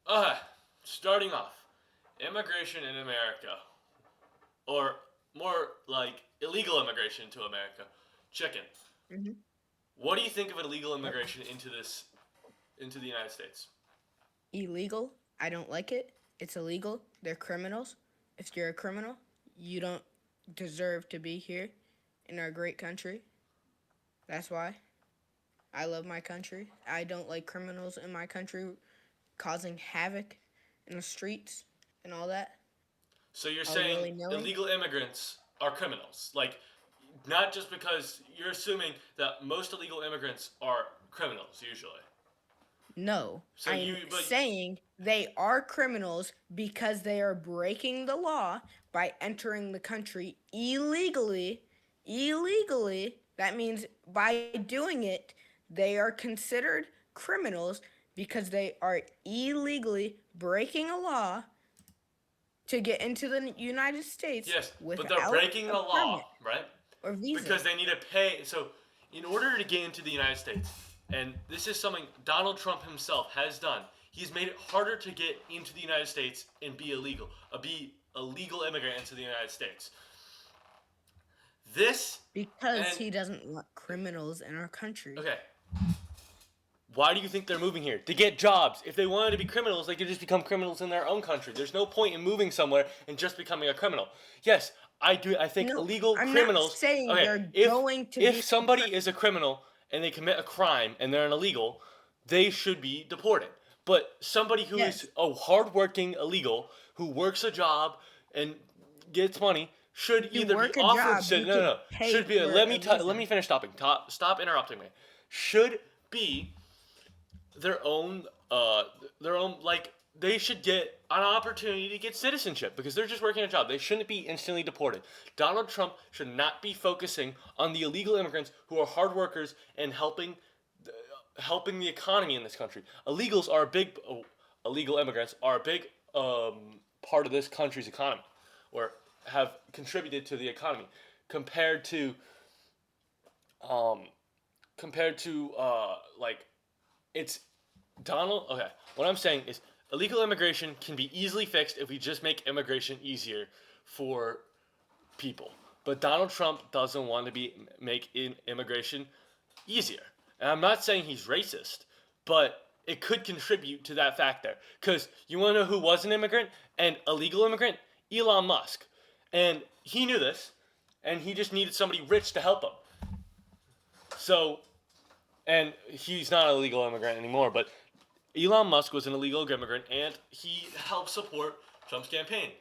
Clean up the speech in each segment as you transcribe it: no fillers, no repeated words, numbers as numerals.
Uh, Starting off, immigration in America, or more like illegal immigration to America. Chicken. Hmm. What do you think of illegal Yep. immigration into the United States? Illegal. I don't like it. It's illegal. They're criminals. If you're a criminal, you don't deserve to be here in our great country. That's why I love my country. I don't like criminals in my country causing havoc in the streets and all that, So you're all saying willy nilly. illegal immigrants are criminals, like not just because you're assuming that most illegal immigrants are criminals usually. No, So I'm you, but saying they are criminals because they are breaking the law by entering the country illegally. Illegally, that means by doing it, they are considered criminals because they are illegally breaking a law to get into the United States yes, but they're without breaking a the permit law, right? or Because visa. they need to pay. So, in order to get into the United States, and this is something Donald Trump himself has done, he's made it harder to get into the United States and be a legal immigrant into the United States. This Because and he doesn't want criminals in our country. okay, why do you think they're moving here? To get jobs. If they wanted to be criminals, they could just become criminals in their own country. There's no point in moving somewhere and just becoming a criminal. Yes, I do. I think No, illegal I'm not criminals. saying Okay, they're if going to if be. somebody is a criminal and they commit a crime and they're an illegal, they should be deported. But somebody who is Yes, a hardworking illegal who works a job and gets money should you either be work a offered. job, No, you no, could no. pay Should be. for a Let me visa. finish stopping. Stop interrupting me. Should be their own their own like they should get an opportunity to get citizenship because they're just working a job. They shouldn't be instantly deported. Donald Trump should not be focusing on the illegal immigrants who are hard workers and helping the economy in this country. Illegal immigrants are a big part of this country's economy, or have contributed to the economy compared to um, like it's Donald. Okay, what I'm saying is illegal immigration can be easily fixed if we just make immigration easier for people. But Donald Trump doesn't want to immigration easier. And I'm not saying he's racist, but it could contribute to that fact there. Because you want to know who was an immigrant and a legal immigrant? Elon Musk. And he knew this, and he just needed somebody rich to help him. So, and he's not a legal immigrant anymore, but Elon Musk was an illegal immigrant and he helped support Trump's campaign.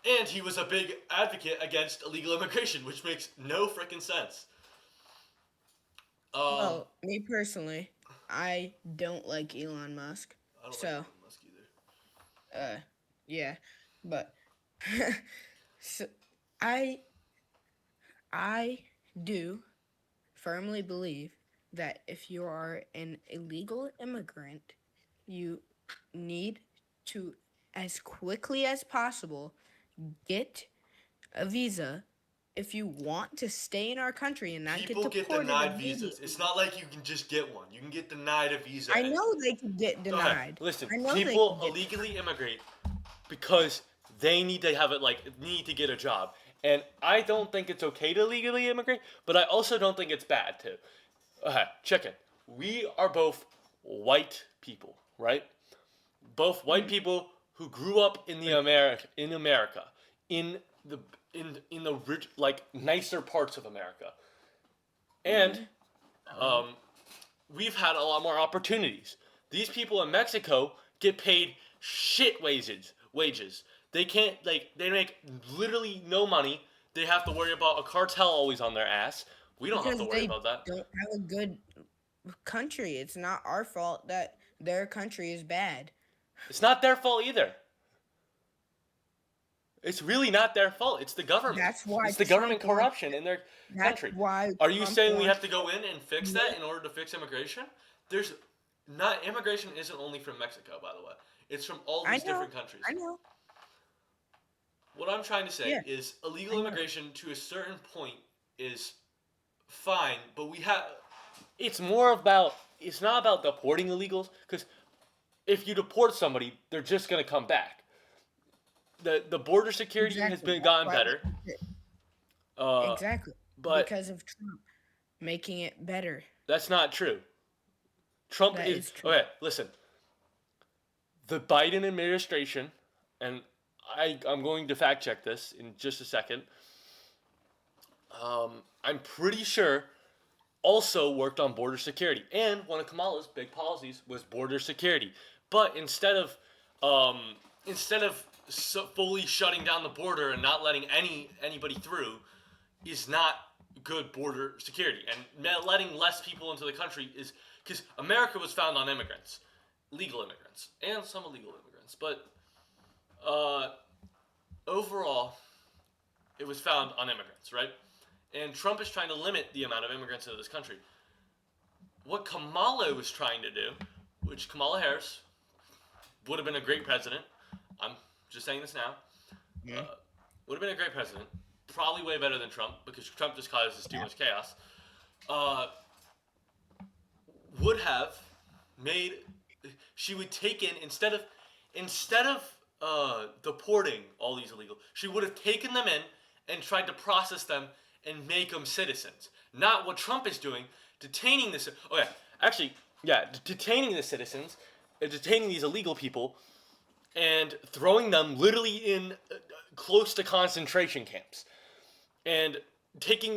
And he was a big advocate against illegal immigration, which makes no freaking sense. Um, Well, me personally, I don't like Elon Musk. I don't like So, Elon Musk either. uh, yeah, but so I I do firmly believe that if you are an illegal immigrant, you need to, as quickly as possible, get a visa if you want to stay in our country and not get People get deported denied visas. immediately. It's not like you can just get one. You can get denied a visa. I And know they could get okay, denied. listen, I know they people could get illegally denied. immigrate because they need to have it like need to get a job. And I don't think it's okay to legally immigrate, but I also don't think it's bad to. Okay, check it. We are both white people, right? Both white Mhm. people who grew up in the America, in the in the rich like nicer parts of America, and Mhm. um, we've had a lot more opportunities. These people in Mexico get paid shit wages. They can't they make literally no money. They have to worry about a cartel always on their ass. We don't have to Because worry they about that. don't have a good country. It's not our fault that their country is bad. It's not their fault either. It's really not their fault. It's the government. That's why It's the Trump government wants. corruption in their That's country. why Are you Trump saying we have wants to go in and fix to that make. in order to fix immigration? There's not immigration isn't only from Mexico, by the way. It's from all I these know. different countries. I know. What I'm trying to say Yeah, is I illegal know. immigration to a certain point is fine, but we have it's more about it's not about deporting illegals because if you deport somebody, they're just gonna come back. The border security has Exactly. been That's gotten why better, uh, exactly but because of Trump making it better. that's not true. Trump That is is true. okay. Listen, the Biden administration, and I'm going to fact check this in just a second. I'm pretty sure also worked on border security, and one of Kamala's big policies was border security. But um, instead of fully shutting down the border and not letting anybody through, is not good border security. And letting less people into the country is because America was found on immigrants, legal immigrants, and some illegal immigrants. But uh, overall, it was found on immigrants, right? And Trump is trying to limit the amount of immigrants into this country. What Kamala was trying to do, which Kamala Harris would have been a great president. I'm just saying this now. Yeah. Would have been a great president. Probably way better than Trump because Trump just causes too Yeah. much chaos. Uh, would have made she would take in instead of deporting all these illegal, she would have taken them in and tried to process them and make them citizens. Not what Trump is doing, detaining this. Okay, actually, yeah, detaining the citizens, detaining these illegal people, and throwing them literally in close to concentration camps, and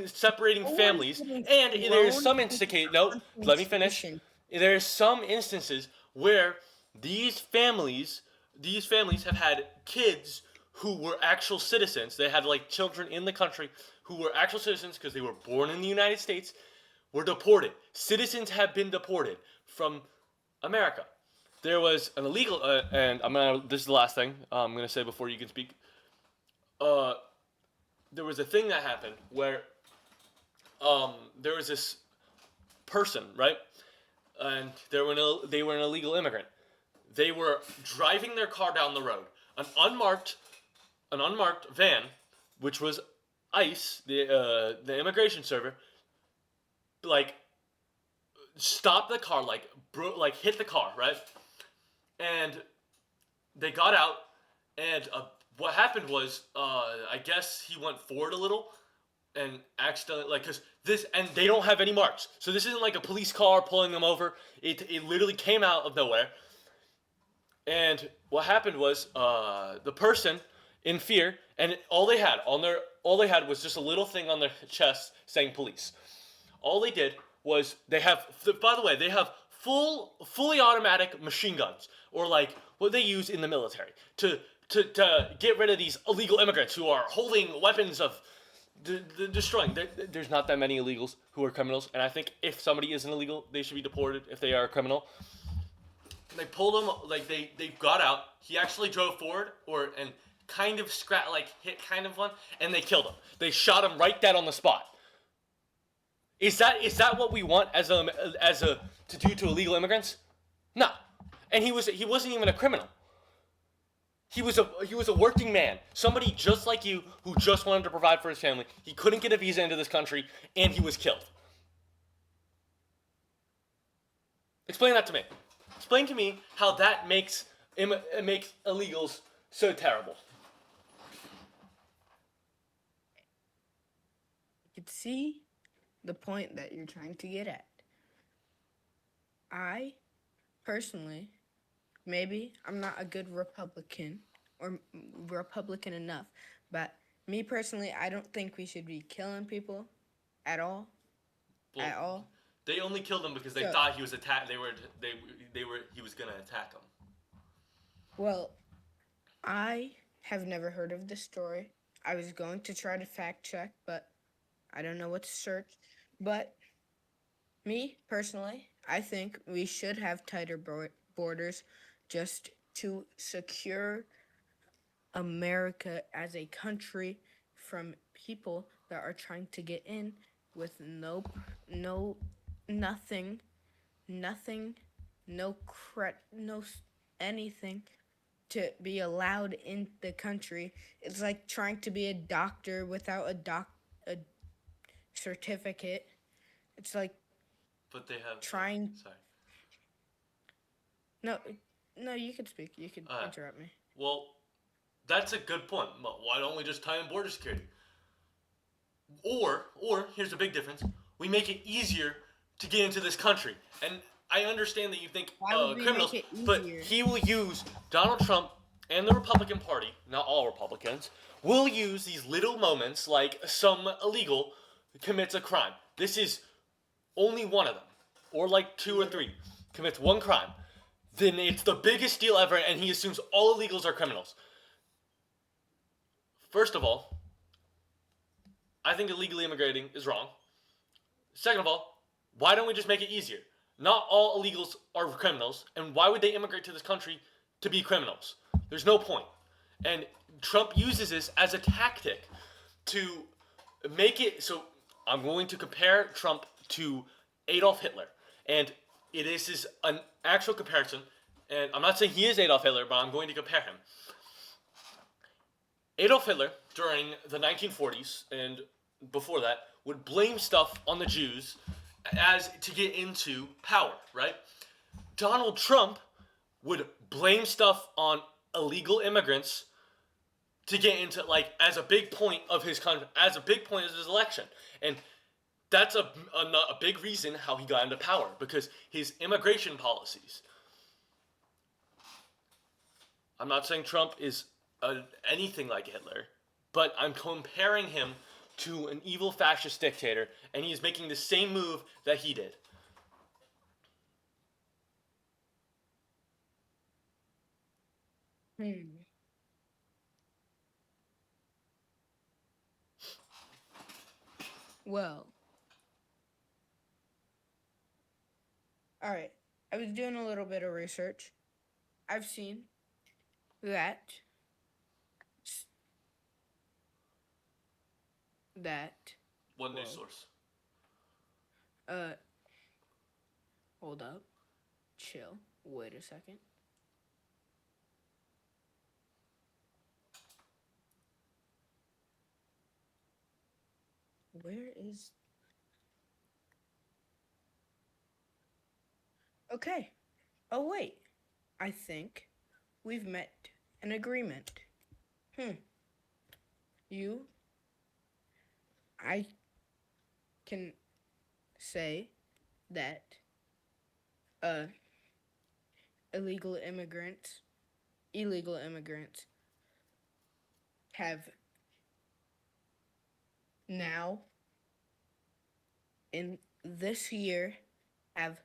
separating families. And there's some instances. No, let me finish. There's some instances where these families these families have had kids who were actual citizens. They had like children in the country who were actual citizens because they were born in the United States, were deported. Citizens have been deported from America. There was an illegal, and this is the last thing I'm gonna say before you can speak. Uh, there was a thing that happened where there was this person, right? And they were an illegal immigrant. They were driving their car down the road. An unmarked van, which was ICE, the immigration server, like stopped the car, like hit the car, right? And they got out, and what happened was, I guess he went forward a little, and accidentally, like, cause this, and they don't have any marks, so this isn't like a police car pulling them over. It literally came out of nowhere. And what happened was, the person, in fear, and all they had was just a little thing on their chest saying police. All they did was by the way, they have fully automatic machine guns, or like what they use in the military to get rid of these illegal immigrants who are holding weapons of destroying. There's not that many illegals who are criminals, and I think if somebody is an illegal, they should be deported if they are a criminal. They pulled him, like they got out. He actually drove forward, and kind of hit kind of one, and they killed him. They shot him right dead on the spot. Is that what we want as a to do to illegal immigrants? No. And he wasn't even a criminal. He was a working man, somebody just like you who just wanted to provide for his family. He couldn't get a visa into this country, and he was killed. Explain that to me. Explain to me how that makes illegals so terrible. I could see the point that you're trying to get at. I personally, maybe I'm not a good Republican or Republican enough, but me personally, I don't think we should be killing people at all. Well, At all. they only killed him because they So- thought he was attacked. He was gonna attack them. Well, I have never heard of this story. I was going to try to fact check, but I don't know what to search. But me personally, I think we should have tighter borders just to secure America as a country from people that are trying to get in with no nothing, no anything to be allowed in the country. It's like trying to be a doctor without a certificate. It's like But they have trying Sorry. no No, you could speak. You could Uh, interrupt me. well, that's a good point. Why don't we just tie in border security? Or here's the big difference: we make it easier to get into this country. And I understand that you think Why would we make criminals, it but easier? he will use Donald Trump and the Republican Party. Not all Republicans will use these little moments, like some illegal commits a crime. This is only one of them, or like two or three commits one crime. Then it's the biggest deal ever, and he assumes all illegals are criminals. First of all, I think illegally immigrating is wrong. Second of all, why don't we just make it easier? Not all illegals are criminals, and why would they immigrate to this country to be criminals? There's no point. And Trump uses this as a tactic to make it so. I'm going to compare Trump to Adolf Hitler, and it is an actual comparison. And I'm not saying he is Adolf Hitler, but I'm going to compare him. Adolf Hitler, during the 1940s and before that, would blame stuff on the Jews as to get into power, right? Donald Trump would blame stuff on illegal immigrants to get into, like, as a big point of his as a big point of his election. And that's a big reason how he got into power, because his immigration policies. I'm not saying Trump is anything like Hitler, but I'm comparing him to an evil fascist dictator, and he is making the same move that he did. Well, all right. I was doing a little bit of research. I've seen that One news Whoa. source. uh hold up. Chill. Wait a second. Where is Okay. Oh wait. I think we've met an agreement. You I can say that uh illegal immigrants have now in this year have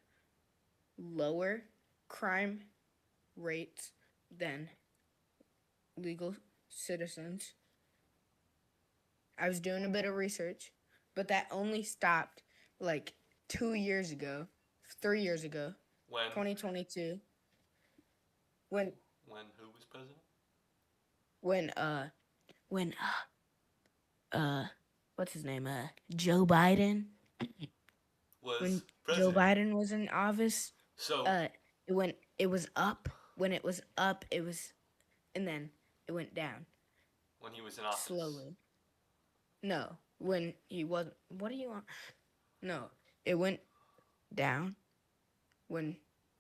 lower crime rates than legal citizens. I was doing a bit of research, but that only stopped like 2 years ago, 3 years ago, When 2022, when who was president? when when what's his name? Joe Biden. Was When Joe president. Biden was in office, So it was up. When it was up, it was, and then it went down when he was in office. slowly. No, when he wasn't. What do you want? No, it went down when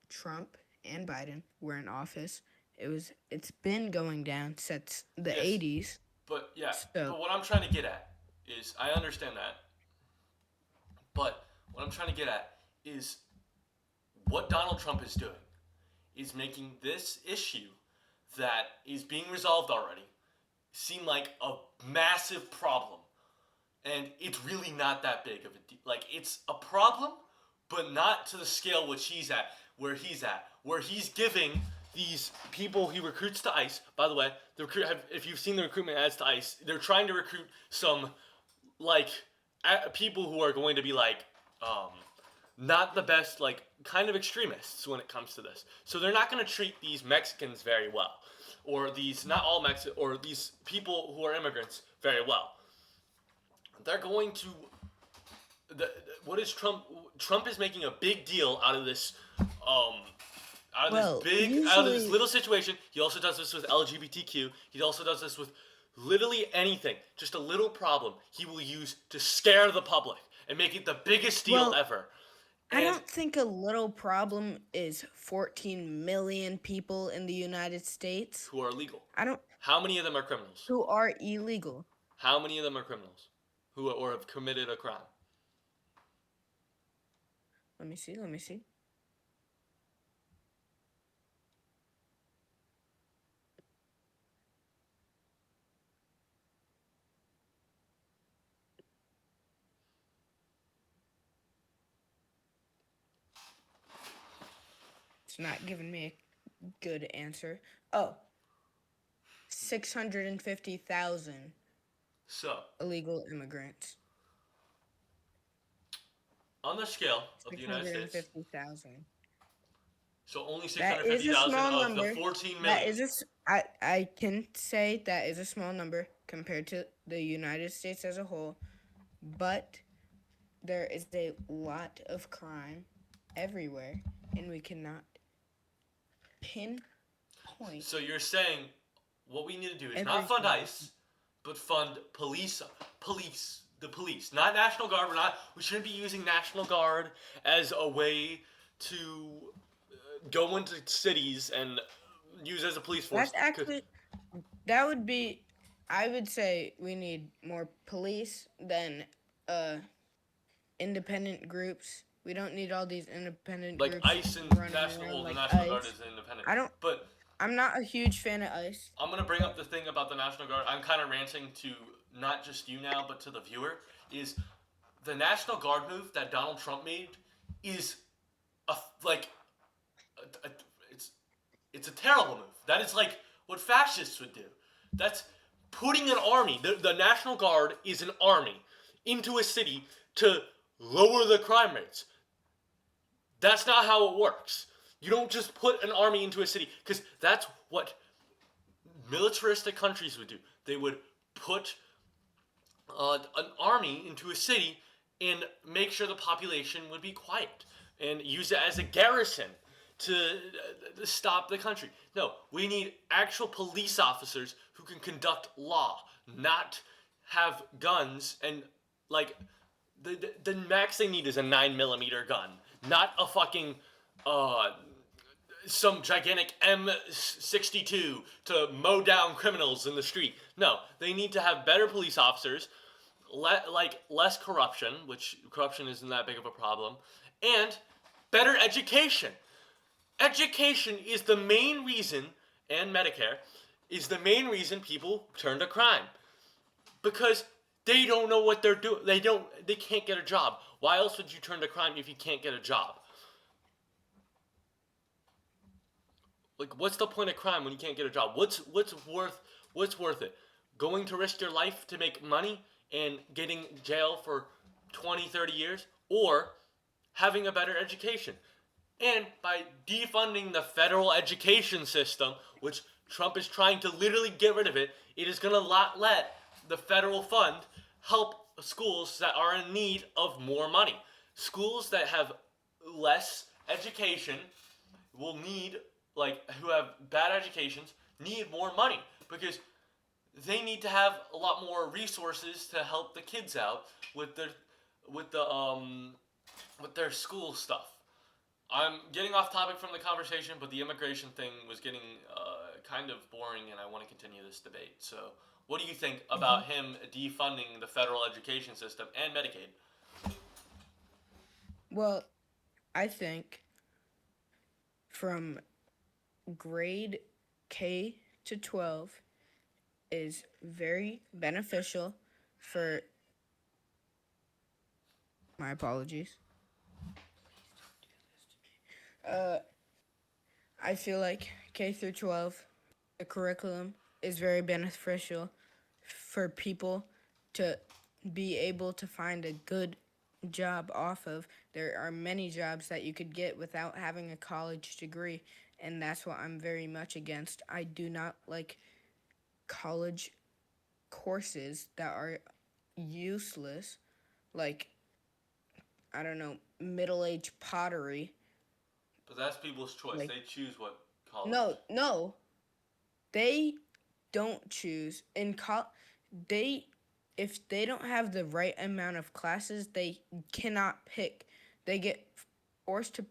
Trump and Biden were in office. It's been going down since the Yes. 80s. But yeah, So- but what I'm trying to get at is, I understand that. But what I'm trying to get at is what Donald Trump is doing is making this issue that is being resolved already seem like a massive problem. And it's really not that big of a deal. Like, it's a problem, but not to the scale which he's at, where he's giving these people he recruits to ICE. By the way, if you've seen the recruitment ads to ICE, they're trying to recruit some, like, people who are going to be, like, not the best, like, kind of extremists when it comes to this. So they're not going to treat these Mexicans very well, or these, not all Mexicans, or these people who are immigrants very well. They're going to, what is Trump? Trump is making a big deal out of this, out of this little situation. He also does this with LGBTQ. He also does this with literally anything. Just a little problem he will use to scare the public and make it the biggest deal ever. I And don't think a little problem is 14 million people in the United States. who are legal. I don't How many of them are criminals? who are illegal. How many of them are criminals who or have committed a crime? Let me see. Let me see. It's not giving me a good answer. Oh, 650,000 So, illegal immigrants. on the scale of the Six United hundred and States, fifty thousand. so only That is a 650,000 small of the number. 14 That million. is I can say that is a small number compared to the United States as a whole, but there is a lot of crime everywhere, and we cannot pinpoint So you're saying what we need to do is every not fund single ICE, but fund the police, not National Guard. We shouldn't be using National Guard as a way to go into cities and use as a police force. That's actually that would be. I would say we need more police than uh independent groups. We don't need all these independent Like groups ICE and running National, around well, the like National Guard ICE. is independent. I don't. But I'm not a huge fan of ICE. I'm gonna bring up the thing about the National Guard. I'm kind of ranting to not just you now, but to the viewer. Is the National Guard move that Donald Trump made is a like a, it's it's a terrible move. That is like what fascists would do. That's putting an army. The National Guard is an army into a city to lower the crime rates. That's not how it works. You don't just put an army into a city because that's what militaristic countries would do. They would put an army into a city and make sure the population would be quiet and use it as a garrison to stop the country. No, we need actual police officers who can conduct law, not have guns and like the max they need is a 9mm gun, not a fucking some gigantic M62 to mow down criminals in the street. No, they need to have better police officers, less corruption, which corruption isn't that big of a problem, and better education. Education is the main reason, and Medicare is the main reason people turn to crime, because they don't know what they're doing. They can't get a job. Why else would you turn to crime if you can't get a job? Like, what's the point of crime when you can't get a job? What's worth it? Going to risk your life to make money and getting jail for 20, 30 years, or having a better education? And by defunding the federal education system, which Trump is trying to literally get rid of it, it is going to let the federal fund help schools that are in need of more money. Schools that have less education will need, who have bad educations, need more money because they need to have a lot more resources to help the kids out with their school stuff. I'm getting off topic from the conversation, but the immigration thing was getting kind of boring, and I want to continue this debate. So, what do you think about him defunding the federal education system and Medicaid? Well, I think from grade K to 12 is very beneficial for. My apologies. I feel like K through 12, the curriculum is very beneficial for people to be able to find a good job off of. There are many jobs that you could get without having a college degree, and that's what I'm very much against. I do not like college courses that are useless, like, I don't know, middle-aged pottery. But that's people's choice. Like, They choose what college. no, they don't choose. They if they don't have the right amount of classes, they cannot pick. They get forced to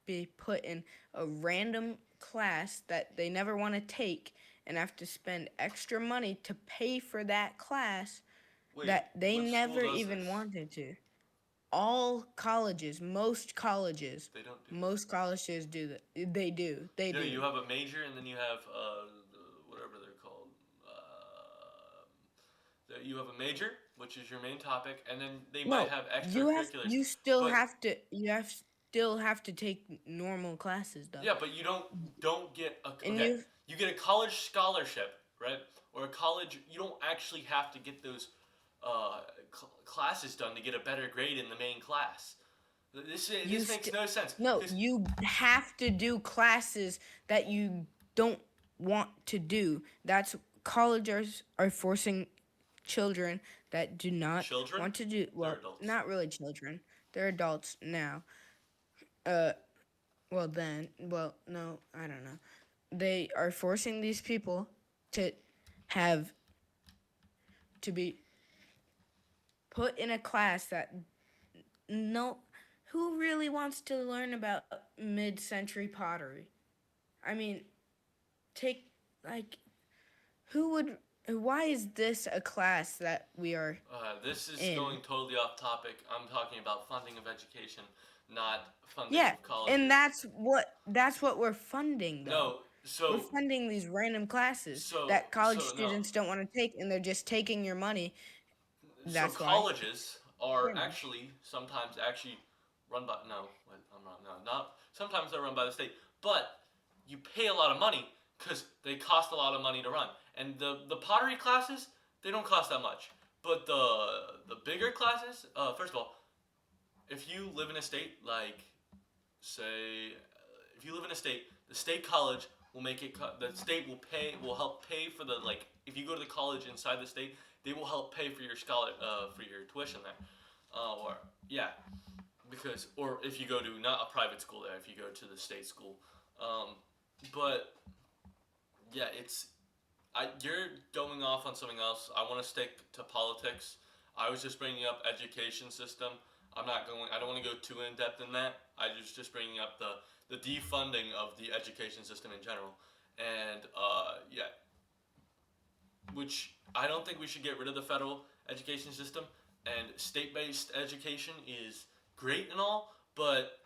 be put in a random class that they never want to take and have to spend extra money to pay for that class Wait, that they which school never does even this? wanted to. All colleges, They don't do that. most colleges do that. They do. They No, do. you have a major and then you have whatever they're called. You have a major, which is your main topic, and then they might No, have extracurriculars. But still have to take normal classes though. yeah, but you don't get a And okay. You get a college scholarship, right? Or a college. You don't actually have to get those classes done to get a better grade in the main class. This makes no sense. no, 'Cause you have to do classes that you don't want to do. That's colleges are forcing children that do not children, want to do they're well, adults. not really children. They're adults now. Uh well then, well no, I don't know. They are forcing these people to have to be put in a class that no who really wants to learn about mid-century pottery? I mean, take like who would why is this a class that we are This is in? going totally off topic. I'm talking about funding of education, not funding Yeah, of and colleges. that's what we're funding though. No, We're so funding these random classes so that college so no. students don't want to take and they're just taking your money. So That's why. colleges are Pretty much. actually sometimes actually run by no, I'm not no, not sometimes they're run by the state, but you pay a lot of money because they cost a lot of money to run. And the pottery classes they don't cost that much, but the bigger classes, first of all, if you live in a state like say if you live in a state, the state college will make it. The state will help pay for the like. If you go to the college inside the state, they will help pay for your for your tuition there, or yeah, because or if you go to not a private school there, if you go to the state school, but yeah, you're going off on something else. I want to stick to politics. I was just bringing up education system. I'm not going. I don't want to go too in depth in that. I was just bringing up the defunding of the education system in general, and yeah, which I don't think we should get rid of the federal education system. And state-based education is great and all, but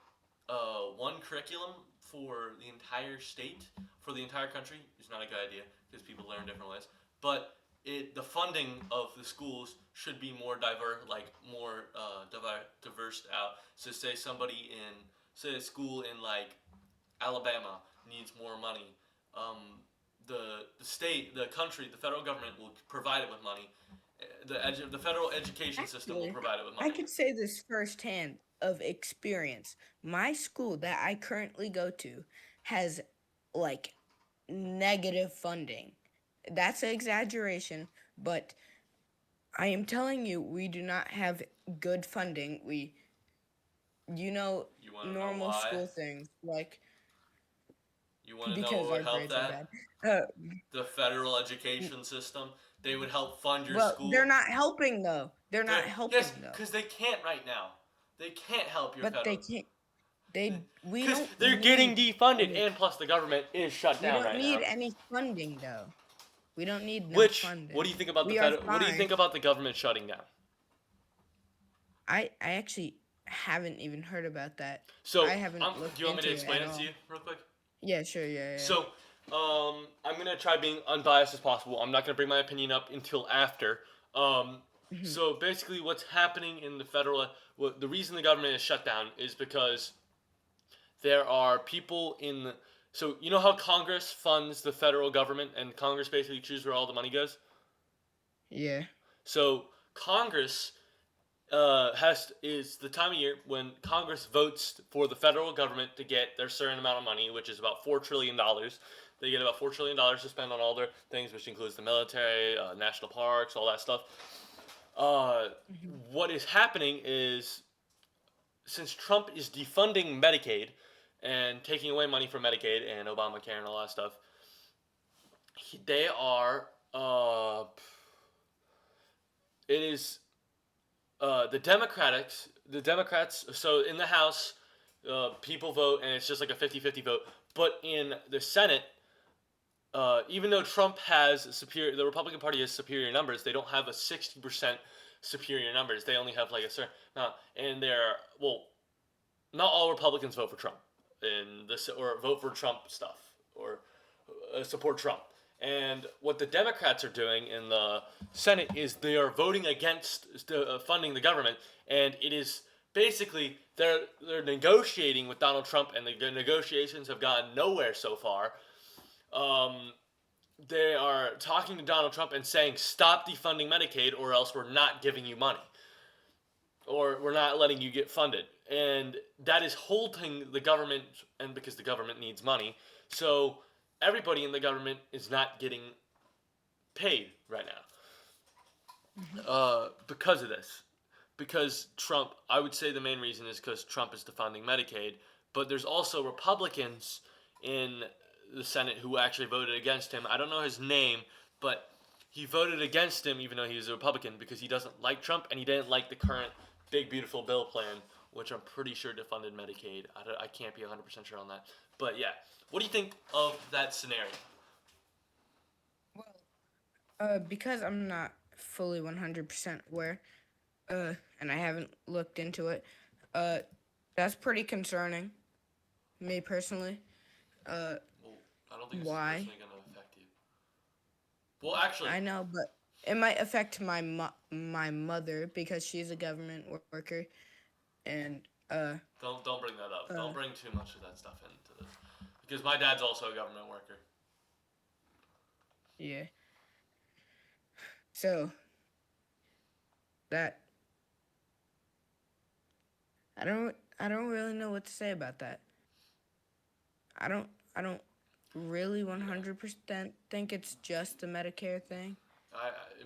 one curriculum for the entire state, for the entire country, is not a good idea because people learn different ways. But the funding of the schools should be more diverse, like more diverse out. So say somebody in say a school in like Alabama needs more money. The state, the country, the federal government will provide it with money. The federal education system will Actually, provide it with I money. could say this firsthand of experience. My school that I currently go to has like negative funding. That's an exaggeration, but I am telling you, we do not have good funding. You know, You want to know normal why? school things like You want to know because what would our help grades are that? bad. Uh, The federal education system. They would help fund your well, they're school. not helping though. They're not Yes, helping though. because they can't right now. They can't help your But they federal. can't. We Because don't they're getting need defunded, any. and plus the government is shut We down don't right need now. any funding though. We don't need no Which, what do funding. you think about the We are federal? What do you fine. think about the government shutting down? I actually haven't even heard about that. I So, haven't do looked you want me to into it explain at it to you all. real quick? Yeah, sure, yeah. So, I'm gonna try being unbiased as possible. I'm not gonna bring my opinion up until after. Hmm. So basically, what's happening in the federal, well, the reason the government is shut down is because there are people in. So you know how Congress funds the federal government, and Congress basically chooses where all the money goes. Yeah. So Congress is the time of year when Congress votes for the federal government to get their certain amount of money, which is about $4 trillion. They get about $4 trillion to spend on all their things, which includes the military, national parks, all that stuff. Uh, Hmm. what is happening is since Trump is defunding Medicaid and taking away money from Medicaid and Obamacare and all that stuff, they are. It is the Democrats. The Democrats. So in the House, people vote, and it's just like a 50-50 vote. But in the Senate, even though Trump has the Republican Party has superior numbers, they don't have a 60% superior numbers. They only have like a certain amount, and they're not all Republicans vote for Trump in this or vote for Trump stuff or support Trump. And what the Democrats are doing in the Senate is they are voting against funding the government, and it is basically they're negotiating with Donald Trump, and the negotiations have gone nowhere so far. They are talking to Donald Trump and saying, "Stop defunding Medicaid, or else we're not giving you money, or we're not letting you get funded." And that is holding the government, and because the government needs money, so everybody in the government is not getting paid right now because of this. Because Trump, I would say the main reason is because Trump is defunding Medicaid, but there's also Republicans in the Senate who actually voted against him. I don't know his name, but he voted against him even though he was a Republican because he doesn't like Trump and he didn't like the current Big Beautiful Bill plan, which I'm pretty sure defunded Medicaid. I can't be 100% sure on that. But yeah, what do you think of that scenario? Well, because I'm not fully 100% aware, and I haven't looked into it, that's pretty concerning, me personally. Well, I don't think it's Why? personally going to affect you. Well, actually, I know, but it might affect my mother because she's a government worker, and don't bring that up. uh, Don't bring too much of that stuff into this, because my dad's also a government worker. yeah. So that I don't really know what to say about that. I don't really 100% think it's just a Medicare thing.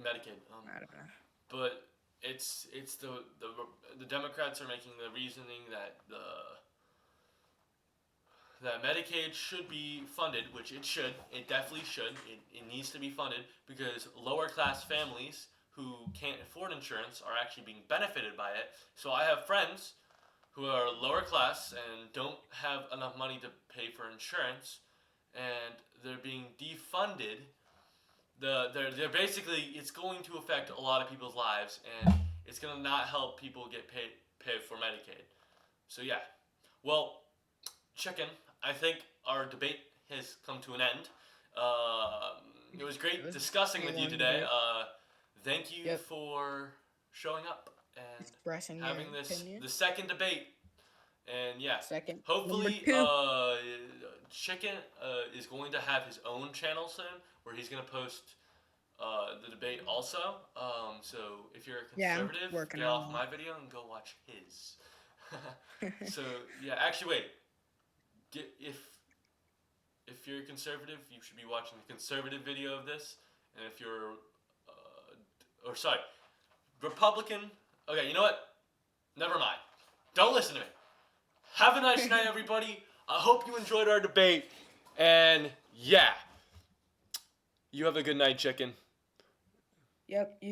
Medicaid. I don't know. But it's the Democrats are making the reasoning that that Medicaid should be funded, which it should. It definitely should. It needs to be funded because lower class families who can't afford insurance are actually being benefited by it. So I have friends who are lower class and don't have enough money to pay for insurance, and they're being defunded. They're basically, it's going to affect a lot of people's lives, and it's going to not help people get paid for Medicaid. So yeah, well, Chicken, I think our debate has come to an end. It was great It was discussing with you one today. debate. Thank you Yep. for showing up and Expressing your having the opinion. second debate. And yeah, Second. hopefully, Number Chicken is going to have his own channel soon where he's going to post the debate also. So if you're a Yeah, I'm conservative, working get on off that. my video and go watch his. So yeah, actually wait. If you're a conservative, you should be watching the conservative video of this. And if you're Republican. Okay, you know what? Never mind. Don't listen to me. Have a nice night, everybody. I hope you enjoyed our debate. And yeah, you have a good night, Chicken. Yep. You